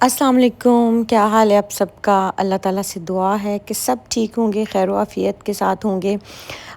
अस्सलाम वालेकुम, क्या हाल है आप सबका। अल्लाह ताला से दुआ है कि सब ठीक होंगे, खैर आफ़ियत के साथ होंगे।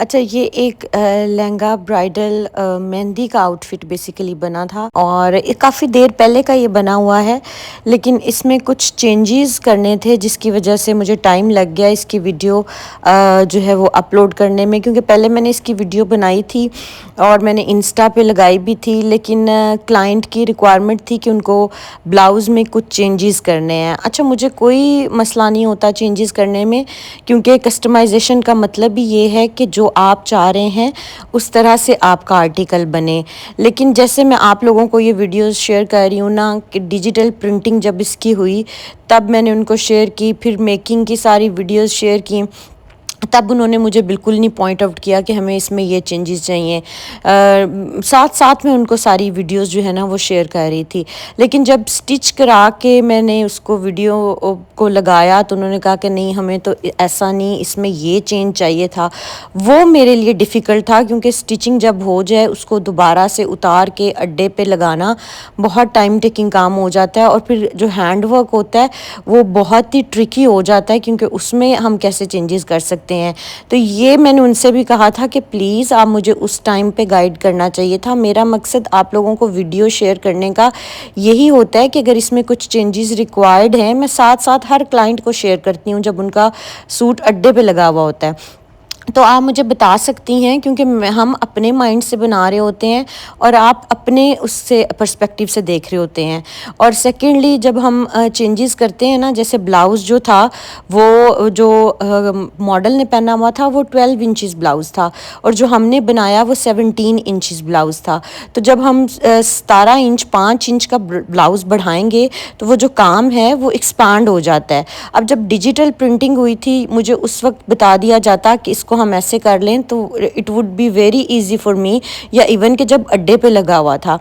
अच्छा, ये एक लहंगा ब्राइडल मेहंदी का आउटफिट बेसिकली बना था और ये काफ़ी देर पहले का ये बना हुआ है, लेकिन इसमें कुछ चेंजेस करने थे जिसकी वजह से मुझे टाइम लग गया इसकी वीडियो जो है वो अपलोड करने में, क्योंकि पहले मैंने इसकी वीडियो बनाई थी और मैंने इंस्टा पे लगाई भी थी, लेकिन क्लाइंट की रिक्वायरमेंट थी कि उनको ब्लाउज़ में कुछ चेंजेस करने हैं। अच्छा, मुझे कोई मसला नहीं होता चेंजेस करने में, क्योंकि कस्टमाइजेशन का मतलब ही ये है कि जो आप चाह रहे हैं उस तरह से आपका आर्टिकल बने। लेकिन जैसे मैं आप लोगों को ये वीडियोस शेयर कर रही हूँ ना, कि डिजिटल प्रिंटिंग जब इसकी हुई तब मैंने उनको शेयर की, फिर मेकिंग की सारी वीडियोस शेयर की, तब उन्होंने मुझे बिल्कुल नहीं पॉइंट आउट किया कि हमें इसमें ये चेंजेस चाहिए। साथ साथ में उनको सारी वीडियोस जो है ना वो शेयर कर रही थी, लेकिन जब स्टिच करा के मैंने उसको वीडियो को लगाया तो उन्होंने कहा कि नहीं, हमें तो ऐसा नहीं, इसमें ये चेंज चाहिए था। वो मेरे लिए डिफ़िकल्ट था, क्योंकि स्टिचिंग जब हो जाए उसको दोबारा से उतार के अड्डे पे लगाना बहुत टाइम टेकिंग काम हो जाता है, और फिर जो हैंड वर्क होता है वो बहुत ही ट्रिकी हो जाता है, क्योंकि उसमें हम कैसे चेंजेस कर सकते हैं। तो ये मैंने उनसे भी कहा था कि प्लीज़ आप मुझे उस टाइम पे गाइड करना चाहिए था। मेरा मकसद आप लोगों को वीडियो शेयर करने का यही होता है कि अगर इसमें कुछ चेंजेस रिक्वायर्ड हैं, मैं साथ साथ हर क्लाइंट को शेयर करती हूँ जब उनका सूट अड्डे पे लगा हुआ होता है। तो आप मुझे बता सकती हैं, क्योंकि हम अपने माइंड से बना रहे होते हैं और आप अपने उससे पर्सपेक्टिव से देख रहे होते हैं। और सेकेंडली, जब हम चेंजेस करते हैं ना, जैसे ब्लाउज़ जो था वो जो मॉडल ने पहना हुआ था वो 12 इंचज़ ब्लाउज़ था, और जो हमने बनाया वो 17 इंचज़ ब्लाउज़ था। तो जब हम 17 इंच 5 इंच का ब्लाउज़ बढ़ाएंगे तो वो जो काम है वो एक्सपांड हो जाता है। अब जब डिजिटल प्रिंटिंग हुई थी, मुझे उस वक्त बता दिया जाता कि इसको हम ऐसे कर लें तो it would be very easy for me, या इवन कि जब अड्डे पे लगा हुआ था।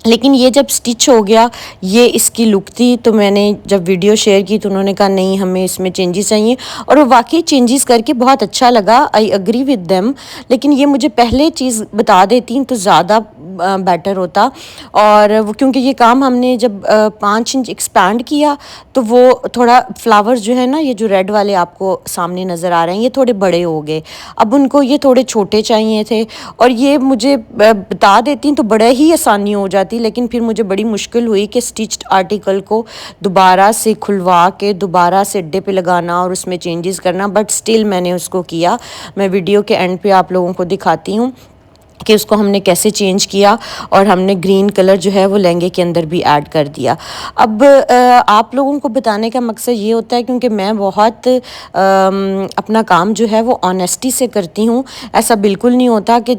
लेकिन ये जब स्टिच हो गया, ये इसकी लुक थी, तो मैंने जब वीडियो शेयर की तो उन्होंने कहा नहीं, हमें इसमें चेंजेस चाहिए, और वो वाकई चेंजेस करके बहुत अच्छा लगा। आई एग्री विद देम, लेकिन ये मुझे पहले चीज़ बता देती तो ज़्यादा बेटर होता। और वो क्योंकि ये काम हमने जब 5 इंच एक्सपैंड किया तो वो थोड़ा फ्लावर्स जो है ना, ये जो रेड वाले आपको सामने नज़र आ रहे हैं, ये थोड़े बड़े हो गए। अब उनको ये थोड़े छोटे चाहिए थे, और ये मुझे बता देती तो बड़ा ही आसानी हो जाती, लेकिन फिर मुझे बड़ी मुश्किल हुई कि स्टिच्ड आर्टिकल को दोबारा से खुलवा के दोबारा से अड्डे पे लगाना और उसमें चेंजेस करना, बट स्टिल मैंने उसको किया। मैं वीडियो के एंड पे आप लोगों को दिखाती हूँ कि उसको हमने कैसे चेंज किया, और हमने ग्रीन कलर जो है वो लहंगे के अंदर भी ऐड कर दिया। अब आप लोगों को बताने का मकसद ये होता है, क्योंकि मैं बहुत अपना काम जो है वो ऑनेस्टी से करती हूँ। ऐसा बिल्कुल नहीं होता कि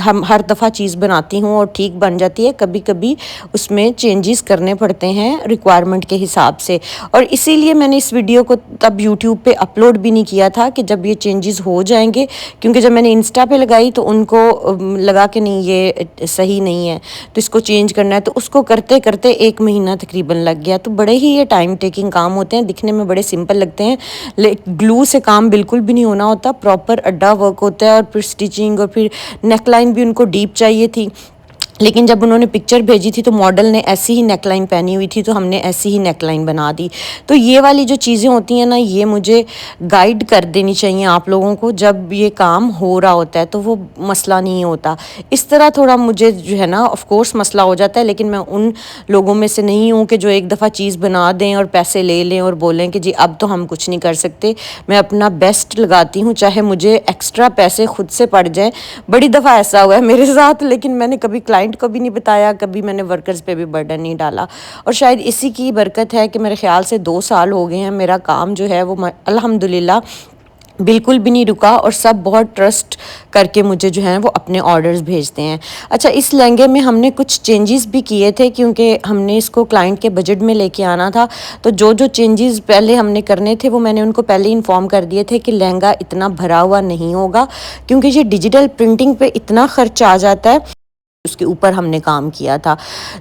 हम हर दफ़ा चीज़ बनाती हूँ और ठीक बन जाती है, कभी कभी उसमें चेंजेस करने पड़ते हैं रिक्वायरमेंट के हिसाब से। और इसीलिए मैंने इस वीडियो को तब यूट्यूब पे अपलोड भी नहीं किया था कि जब ये चेंजेस हो जाएंगे, क्योंकि जब मैंने इंस्टा पे लगाई तो उनको लगा कि नहीं, ये सही नहीं है, तो इसको चेंज करना है। तो उसको करते करते 1 महीना तकरीबन लग गया। तो बड़े ही ये टाइम टेकिंग काम होते हैं, दिखने में बड़े सिंपल लगते हैं, ग्लू से काम बिल्कुल भी नहीं होना होता, प्रॉपर अड्डा वर्क होता है, और फिर स्टिचिंग, और फिर नेकलाइन भी उनको डीप चाहिए थी। लेकिन जब उन्होंने पिक्चर भेजी थी तो मॉडल ने ऐसी ही नेकलाइन पहनी हुई थी, तो हमने ऐसी ही नेकलाइन बना दी। तो ये वाली जो चीज़ें होती हैं ना, ये मुझे गाइड कर देनी चाहिए आप लोगों को। जब ये काम हो रहा होता है तो वो मसला नहीं होता। इस तरह थोड़ा मुझे जो है ना, ऑफ कोर्स मसला हो जाता है, लेकिन मैं उन लोगों में से नहीं हूँ कि जो एक दफ़ा चीज़ बना दें और पैसे ले लें और बोलें कि जी अब तो हम कुछ नहीं कर सकते। मैं अपना बेस्ट लगाती हूँ, चाहे मुझे एक्स्ट्रा पैसे खुद से पड़ जाए। बड़ी दफ़ा ऐसा हुआ है मेरे साथ, लेकिन मैंने कभी क्लाइंट को भी नहीं बताया, कभी मैंने वर्कर्स पे भी बर्डन नहीं डाला। और शायद इसी की बरकत है कि मेरे ख्याल से 2 साल हो गए हैं, मेरा काम जो है वो अल्हम्दुलिल्लाह बिल्कुल भी नहीं रुका, और सब बहुत ट्रस्ट करके मुझे जो है वो अपने ऑर्डर्स भेजते हैं। अच्छा, इस लहंगे में हमने कुछ चेंजेस भी किए थे, क्योंकि हमने इसको क्लाइंट के बजट में लेके आना था। तो जो जो चेंजेस पहले हमने करने थे वो मैंने उनको पहले इन्फॉर्म कर दिए थे कि लहंगा इतना भरा हुआ नहीं होगा, क्योंकि ये डिजिटल प्रिंटिंग पे इतना ख़र्च आ जाता है उसके ऊपर हमने काम किया था।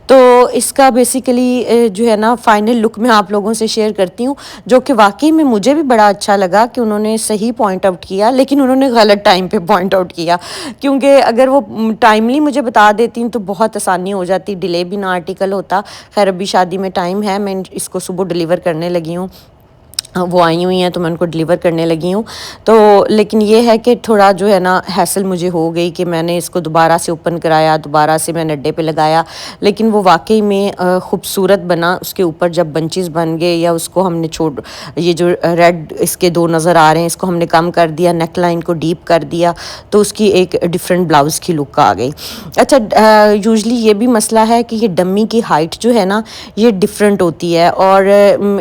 तो इसका बेसिकली जो है ना फाइनल लुक मैं आप लोगों से शेयर करती हूँ, जो कि वाक़ई में मुझे भी बड़ा अच्छा लगा कि उन्होंने सही पॉइंट आउट किया, लेकिन उन्होंने गलत टाइम पे पॉइंट आउट किया। क्योंकि अगर वो टाइमली मुझे बता देती तो बहुत आसानी हो जाती, डिले भी ना आर्टिकल होता। खैर अभी शादी में टाइम है, मैं इसको सुबह डिलीवर करने लगी हूँ। वो आई हुई हैं तो मैं उनको डिलीवर करने लगी हूँ। तो लेकिन ये है कि थोड़ा जो है ना हैसल मुझे हो गई कि मैंने इसको दोबारा से ओपन कराया, दोबारा से मैंने अड्डे पे लगाया, लेकिन वो वाक़ई में खूबसूरत बना। उसके ऊपर जब बंचेस बन गए या उसको हमने ये जो रेड इसके 2 नज़र आ रहे हैं, इसको हमने कम कर दिया, नेक लाइन को डीप कर दिया, तो उसकी एक डिफरेंट ब्लाउज़ की लुक आ गई। अच्छा, यूजुअली ये भी मसला है कि ये डम्मी की हाइट जो है ना ये डिफरेंट होती है और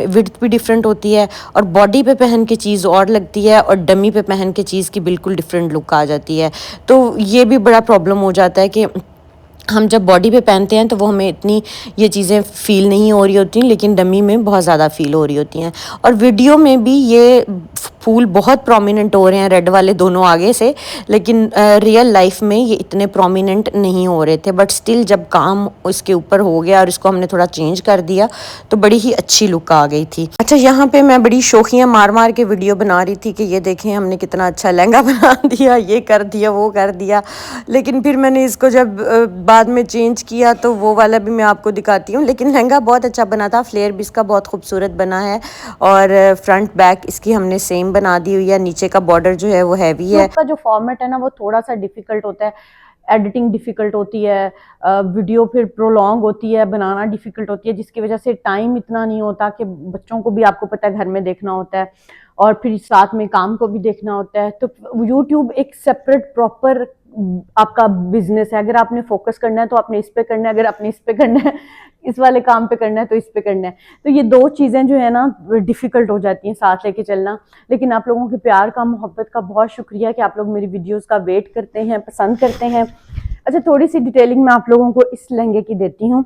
विड्थ भी डिफरेंट होती है, और बॉडी पे पहन के चीज़ और लगती है और डमी पे पहन के चीज़ की बिल्कुल डिफरेंट लुक आ जाती है। तो ये भी बड़ा प्रॉब्लम हो जाता है कि हम जब बॉडी पे पहनते हैं तो वो हमें इतनी ये चीज़ें फ़ील नहीं हो रही होती, लेकिन डमी में बहुत ज़्यादा फ़ील हो रही होती हैं। और वीडियो में भी ये फूल बहुत प्रोमिनेंट हो रहे हैं, रेड वाले दोनों आगे से, लेकिन रियल लाइफ में ये इतने प्रोमिनेंट नहीं हो रहे थे। बट स्टिल जब काम इसके ऊपर हो गया और इसको हमने थोड़ा चेंज कर दिया तो बड़ी ही अच्छी लुक आ गई थी। अच्छा, यहाँ पे मैं बड़ी शौकियाँ मार मार के वीडियो बना रही थी कि ये देखें हमने कितना अच्छा लहंगा बना दिया, ये कर दिया, वो कर दिया। लेकिन फिर मैंने इसको जब बाद में चेंज किया तो वो वाला भी मैं आपको दिखाती हूँ। लेकिन लहंगा बहुत अच्छा बना था, फ्लेयर भी इसका बहुत खूबसूरत बना है, और फ्रंट बैक इसकी हमने सेम बना दी हुई है। नीचे का बॉर्डर जो है वो हैवी है। का जो फॉर्मेट है ना वो थोड़ा सा डिफिकल्ट होता है, एडिटिंग डिफिकल्ट होती है, वीडियो फिर प्रोलॉन्ग होती है, बनाना डिफिकल्ट होती है, जिसकी वजह से टाइम इतना नहीं होता कि बच्चों को भी आपको पता है घर में देखना होता है और फिर साथ में काम को भी देखना होता है। तो यूट्यूब एक सेपरेट प्रॉपर आपका बिजनेस है। अगर आपने फोकस करना है तो आपने इस पे करना है, अगर आपने इस पे करना है, इस वाले काम पे करना है तो इस पे करना है। तो ये 2 चीज़ें जो है ना डिफिकल्ट हो जाती हैं साथ लेके चलना। लेकिन आप लोगों के प्यार का, मोहब्बत का बहुत शुक्रिया कि आप लोग मेरी वीडियोस का वेट करते हैं, पसंद करते हैं। अच्छा, थोड़ी सी डिटेलिंग मैं आप लोगों को इस लहंगे की देती हूँ।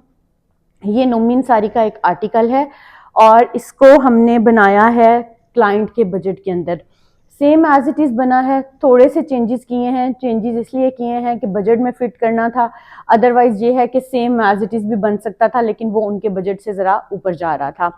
ये नोमीन साड़ी का एक आर्टिकल है और इसको हमने बनाया है क्लाइंट के बजट के अंदर। सेम एज इट इज़ बना है, थोड़े से चेंजेस किए हैं। चेंजेस इसलिए किए हैं कि बजट में फिट करना था, अदरवाइज ये है कि सेम एज इट इज़ भी बन सकता था, लेकिन वो उनके बजट से ज़रा ऊपर जा रहा था।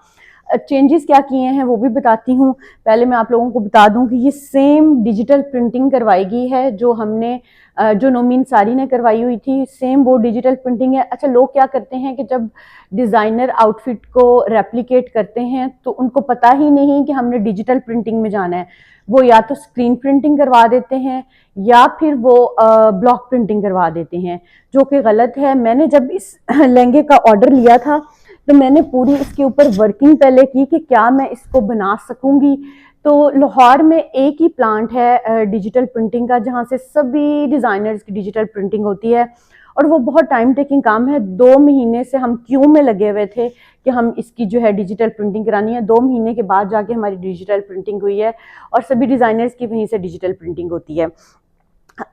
चेंजेस क्या किए हैं वो भी बताती हूँ। पहले मैं आप लोगों को बता दूं कि ये सेम डिजिटल प्रिंटिंग करवाई गई है जो हमने जो नोमीन साड़ी ने करवाई हुई थी, सेम वो डिजिटल प्रिंटिंग है। अच्छा, लोग क्या करते हैं कि जब डिज़ाइनर आउटफिट को रेप्लिकेट करते हैं तो उनको पता ही नहीं कि हमने डिजिटल प्रिंटिंग में जाना है। वो या तो स्क्रीन प्रिंटिंग करवा देते हैं या फिर वो ब्लॉक प्रिंटिंग करवा देते हैं, जो कि गलत है। मैंने जब इस लहंगे का ऑर्डर लिया था तो मैंने पूरी इसके ऊपर वर्किंग पहले की कि क्या मैं इसको बना सकूंगी। तो लाहौर में एक ही प्लांट है डिजिटल प्रिंटिंग का जहाँ से सभी डिज़ाइनर्स की डिजिटल प्रिंटिंग होती है, और वो बहुत टाइम टेकिंग काम है। 2 महीने से हम क्यू में लगे हुए थे कि हम इसकी जो है डिजिटल प्रिंटिंग करानी है। 2 महीने के बाद जाके हमारी डिजिटल प्रिंटिंग हुई है और सभी डिज़ाइनर्स की वहीं से डिजिटल प्रिंटिंग होती है।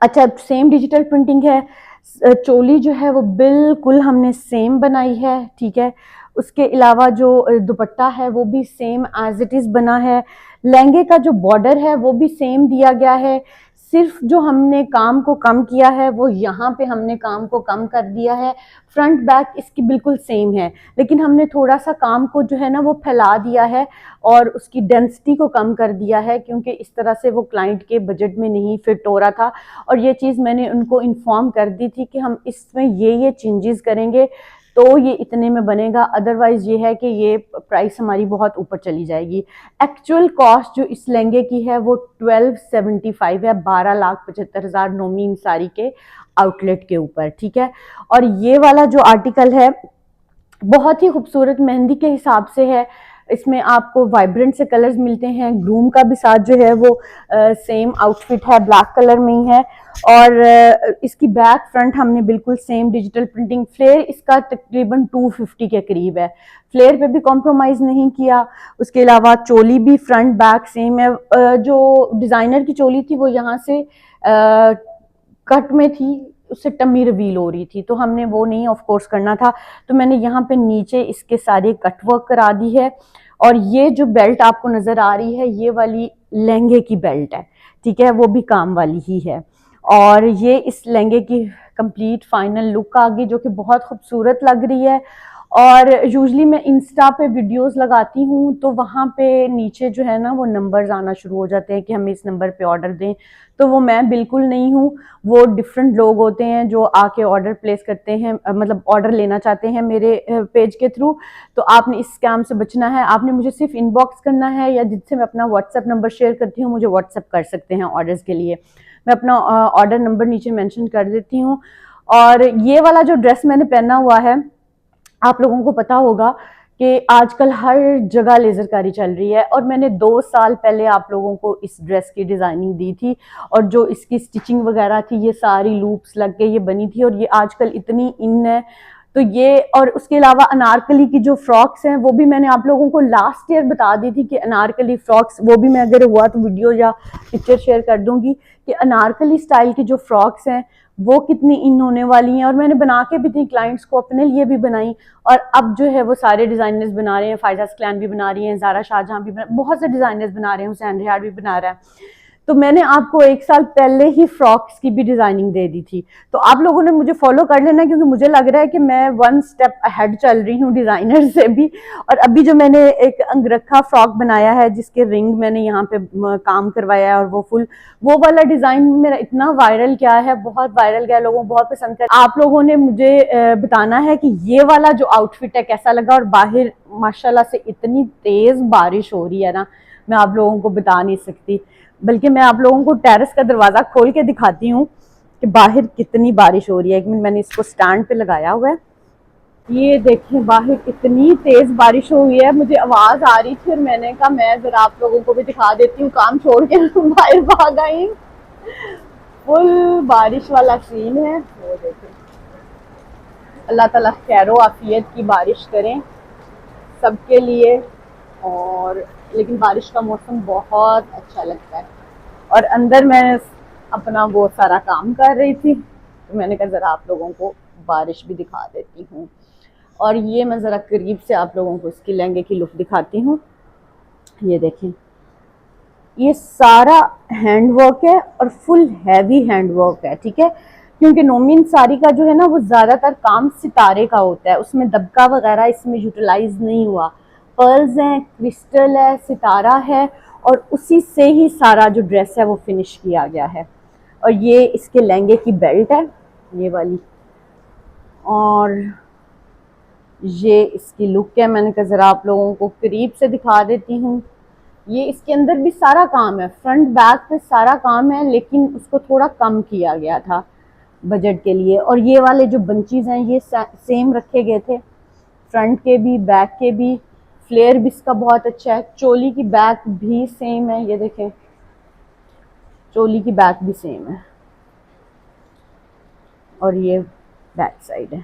अच्छा, सेम डिजिटल प्रिंटिंग है। चोली जो है वो बिल्कुल हमने सेम बनाई है, ठीक है। उसके अलावा जो दुपट्टा है वो भी सेम एज इट इज़ बना है। लहंगे का जो बॉर्डर है वो भी सेम दिया गया है। सिर्फ जो हमने काम को कम किया है वो यहाँ पे हमने काम को कम कर दिया है। फ्रंट बैक इसकी बिल्कुल सेम है, लेकिन हमने थोड़ा सा काम को जो है ना वो फैला दिया है और उसकी डेंसिटी को कम कर दिया है, क्योंकि इस तरह से वो क्लाइंट के बजट में नहीं फिट हो रहा था। और ये चीज़ मैंने उनको इन्फॉर्म कर दी थी कि हम इसमें ये चेंजेस करेंगे तो ये इतने में बनेगा, अदरवाइज ये है कि ये प्राइस हमारी बहुत ऊपर चली जाएगी। एक्चुअल कॉस्ट जो इस लहंगे की है वो 1275 है, 12,75,000 नोमीन साड़ी के आउटलेट के ऊपर, ठीक है। और ये वाला जो आर्टिकल है बहुत ही खूबसूरत मेहंदी के हिसाब से है। इसमें आपको वाइब्रेंट से कलर्स मिलते हैं। ग्रूम का भी साथ जो है वो सेम आउटफिट है, ब्लैक कलर में ही है। और इसकी बैक फ्रंट हमने बिल्कुल सेम डिजिटल प्रिंटिंग। फ्लेयर इसका तकरीबन 250 के करीब है, फ्लेयर पे भी कॉम्प्रोमाइज़ नहीं किया। उसके अलावा चोली भी फ्रंट बैक सेम है। जो डिज़ाइनर की चोली थी वो यहाँ से कट में थी, उससे टमी रिवील हो रही थी, तो हमने वो नहीं ऑफ कोर्स करना था। तो मैंने यहाँ पे नीचे इसके सारे कट वर्क करा दी है। और ये जो बेल्ट आपको नज़र आ रही है ये वाली लहंगे की बेल्ट है, ठीक है, वो भी काम वाली ही है। और ये इस लहंगे की कंप्लीट फाइनल लुक आ गई, जो कि बहुत खूबसूरत लग रही है। और यूजली मैं इंस्टा पे वीडियोस लगाती हूँ, तो वहाँ पे नीचे जो है ना वो नंबर्स आना शुरू हो जाते हैं कि हमें इस नंबर पे ऑर्डर दें। तो वो मैं बिल्कुल नहीं हूँ, वो डिफरेंट लोग होते हैं जो आके ऑर्डर प्लेस करते हैं, मतलब ऑर्डर लेना चाहते हैं मेरे पेज के थ्रू। तो आपने इस स्कैम से बचना है, आपने मुझे सिर्फ इनबॉक्स करना है, या जिससे मैं अपना व्हाट्सएप नंबर शेयर करती हूँ मुझे व्हाट्सएप कर सकते हैं ऑर्डर्स के लिए। मैं अपना ऑर्डर नंबर नीचे मेंशन कर देती हूँ। और ये वाला जो ड्रेस मैंने पहना हुआ है, आप लोगों को पता होगा कि आजकल हर जगह लेजरकारी चल रही है, और मैंने 2 साल पहले आप लोगों को इस ड्रेस की डिज़ाइनिंग दी थी, और जो इसकी स्टिचिंग वगैरह थी ये सारी लूप्स लग के ये बनी थी, और ये आजकल इतनी इन है। तो ये, और उसके अलावा अनारकली की जो फ्रॉक्स हैं वो भी मैंने आप लोगों को लास्ट ईयर बता दी थी कि अनारकली फ्रॉक्स, वो भी मैं अगर हुआ तो वीडियो या पिक्चर शेयर कर दूंगी कि अनारकली स्टाइल की जो फ्रॉक्स हैं वो कितनी इन होने वाली हैं। और मैंने बना के भी दी क्लाइंट्स को, अपने लिए भी बनाई, और अब जो है वो सारे डिजाइनर्स बना रहे हैं। फायजा स्क्लैन भी बना रही हैं, ज़ारा शाहजहां भी बहुत से डिजाइनर्स बना रहे हैं, हुसैन रिहाड़ भी बना रहा है। तो मैंने आपको 1 साल पहले ही फ्रॉक्स की भी डिजाइनिंग दे दी थी, तो आप लोगों ने मुझे फॉलो कर लेना, क्योंकि मुझे लग रहा है कि मैं 1 स्टेप अहेड चल रही हूँ डिजाइनर से भी। और अभी जो मैंने एक अंगरखा फ्रॉक बनाया है जिसके रिंग मैंने यहाँ पे काम करवाया है, और वो फुल, वो वाला डिजाइन मेरा इतना वायरल गया है, बहुत वायरल गया, लोगों को बहुत पसंद कर। आप लोगों ने मुझे बताना है कि ये वाला जो आउटफिट है कैसा लगा। और बाहर माशाल्लाह से इतनी तेज बारिश हो रही है ना, मैं आप लोगों को बता नहीं सकती। बल्कि मैं आप लोगों को टेरेस का दरवाजा खोल के दिखाती हूँ कि बाहर कितनी बारिश हो रही है। 1 मिनट, मैंने इसको स्टैंड पे लगाया हुआ है। ये देखें बाहर कितनी तेज बारिश हुई है, मुझे आवाज आ रही थी और मैंने कहा मैं जरा आप लोगों को भी दिखा देती हूँ, काम छोड़ के बाहर भाग आई। फुल बारिश वाला सीन है, वो देखें। अल्लाह ताला खैरो आफियत की बारिश करें सबके लिए। और लेकिन बारिश का मौसम बहुत अच्छा लगता है। और अंदर मैं अपना वो सारा काम कर रही थी, तो मैंने कहा ज़रा आप लोगों को बारिश भी दिखा देती हूँ। और ये मैं ज़रा करीब से आप लोगों को इसकी लहंगे की लुक दिखाती हूँ। ये देखें, ये सारा हैंड वर्क है और फुल हैवी हैंड वर्क है, ठीक है। क्योंकि नोमिन साड़ी का जो है ना वो ज़्यादातर काम सितारे का होता है, उसमें दबका वगैरह इसमें यूटिलाइज नहीं हुआ। पर्ल्स हैं, क्रिस्टल है, सितारा है, और उसी से ही सारा जो ड्रेस है वो फिनिश किया गया है। और ये इसके लहंगे की बेल्ट है, ये वाली, और ये इसकी लुक है। मैंने कहा ज़रा आप लोगों को करीब से दिखा देती हूँ। ये इसके अंदर भी सारा काम है, फ्रंट बैक पे सारा काम है, लेकिन उसको थोड़ा कम किया गया था बजट के लिए। और ये वाले जो बंचीज हैं ये सेम रखे गए थे, फ्रंट के भी बैक के भी। फ्लेयर भी इसका बहुत अच्छा है, चोली की बैक भी सेम है, ये देखें चोली की बैक भी सेम है, और ये बैक साइड है।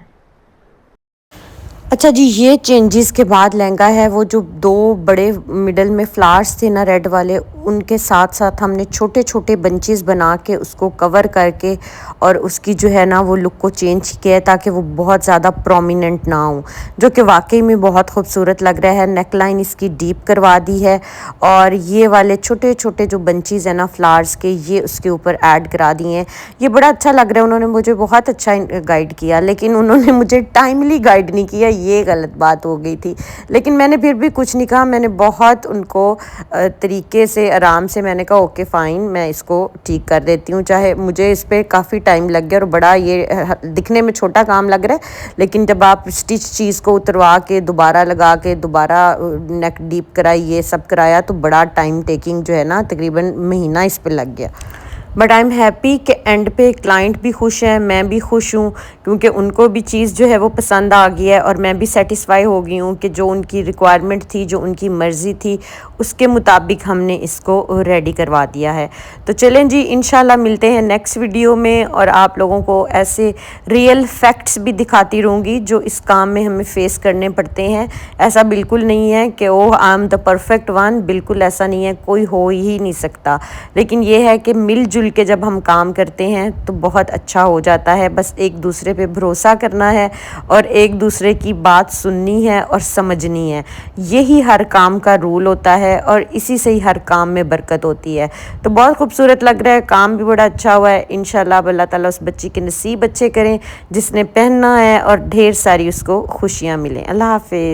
अच्छा जी, ये चेंजेस के बाद लहंगा है, वो जो 2 बड़े मिडल में फ्लावर्स थे ना रेड वाले, उनके साथ साथ हमने छोटे छोटे बंचेस बना के उसको कवर करके और उसकी जो है ना वो लुक को चेंज किया है ताकि वो बहुत ज़्यादा प्रोमिनेंट ना हो, जो कि वाकई में बहुत खूबसूरत लग रहा है। नेक लाइन इसकी डीप करवा दी है, और ये वाले छोटे छोटे जो बंचेस हैं ना फ्लावर्स के, ये उसके ऊपर ऐड करा दिए हैं। ये बड़ा अच्छा लग रहा है, उन्होंने मुझे बहुत अच्छा गाइड किया, लेकिन उन्होंने मुझे टाइमली गाइड नहीं किया, ये गलत बात हो गई थी। लेकिन मैंने फिर भी कुछ नहीं कहा, मैंने बहुत उनको तरीके से आराम से मैंने कहा ओके फ़ाइन, मैं इसको ठीक कर देती हूँ, चाहे मुझे इस पर काफ़ी टाइम लग गया और बड़ा ये दिखने में छोटा काम लग रहा है, लेकिन जब आप स्टिच चीज़ को उतरवा के दोबारा लगा के दोबारा नेक डीप कराई, ये सब कराया, तो बड़ा टाइम टेकिंग जो है ना तकरीबन महीना इस पर लग गया। बट आई एम हैप्पी कि एंड पे क्लाइंट भी खुश है, मैं भी खुश हूँ, क्योंकि उनको भी चीज़ जो है वो पसंद आ गई है, और मैं भी सेटिस्फाई हो गई हूँ कि जो उनकी रिक्वायरमेंट थी, जो उनकी मर्ज़ी थी, उसके मुताबिक हमने इसको रेडी करवा दिया है। तो चलें जी, इंशाल्लाह मिलते हैं नेक्स्ट वीडियो में, और आप लोगों को ऐसे रियल फैक्ट्स भी दिखाती रहूँगी जो इस काम में हमें फ़ेस करने पड़ते हैं। ऐसा बिल्कुल नहीं है कि oh I am the perfect one, बिल्कुल ऐसा नहीं है, कोई हो ही नहीं सकता। लेकिन ये है कि मिलजुल के जब हम काम करते करते हैं तो बहुत अच्छा हो जाता है। बस एक दूसरे पे भरोसा करना है और एक दूसरे की बात सुननी है और समझनी है। यही हर काम का रूल होता है और इसी से ही हर काम में बरकत होती है। तो बहुत खूबसूरत लग रहा है, काम भी बड़ा अच्छा हुआ है। इंशाल्लाह अब अल्लाह ताला उस बच्ची के नसीब अच्छे करें जिसने पहनना है और ढेर सारी उसको खुशियाँ मिलें। अल्लाह हाफिज़।